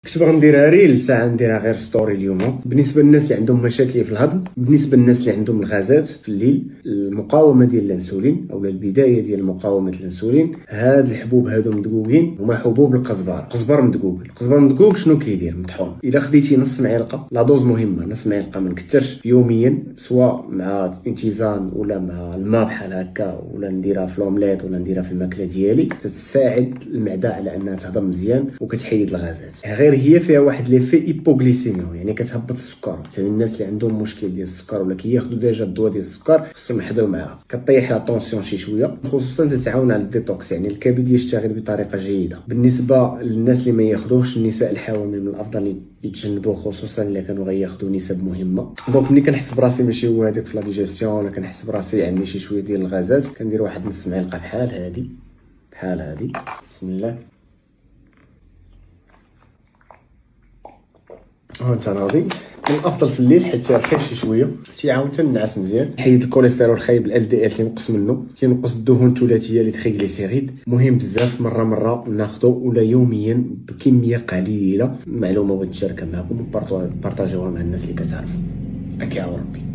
كنت باغي نديرها ريل ساعه، نديرها غير ستوري اليوم. بالنسبه للناس اللي عندهم مشاكل في الهضم، بالنسبه للناس اللي عندهم الغازات في الليل، المقاومه ديال الانسولين او البدايه ديال مقاومه الانسولين، هاد الحبوب هادو مدقوقين هما حبوب القزبر. القزبر مدقوق، القزبر مدقوق شنو كيدير؟ مطحون. الا خديتي نص معلقه، لا دوز مهمه، نص معلقه ما نكثرش يوميا، سواء مع انتزان ولا مع الماء بحال هكا، ولا نديرها في لومليت ولا نديرها في الماكله ديالي، تساعد المعده على انها تهضم مزيان وكتحيد الغازات. غير هي فيها واحد ليفي ايبوغليسيمي، يعني كتهبط السكر. حتى الناس اللي عندهم مشكل ديال السكر ولا كياخذوا ديجا الدواء ديال السكر خصهم يحضروا معاها، كطيح لا طونسيون شي شويه، خصوصا تتعاون على الديتوكس، يعني الكبد يشتغل بطريقه جيده. بالنسبه للناس اللي ما ياخذوش، النساء الحوامل من الافضل يتجنبوا، خصوصا الا كانوا غياخذوا نسب مهمه. دونك ملي كنحس براسي ماشي هو هذاك في لا ديجيستيون، ولا كنحس براسي عندي شي شويه ديال الغازات، كندير واحد نص معلقه بحال هذه، بحال هذه. بسم الله. ها انت راضي. من الافضل في الليل حيت ترخي شي شويه، تيعاون حتى النعاس مزيان، حيد الكوليسترول الخايب، ال دي ال تينقص منه، كينقص الدهون الثلاثيه اللي تريغليسيريد. مهم بزاف مره ناخذو ولا يوميا بكميه قليله. معلومه بغيت نشاركها معكم وبارطاجيوها مع الناس اللي كتعرفوا. اكي ربي.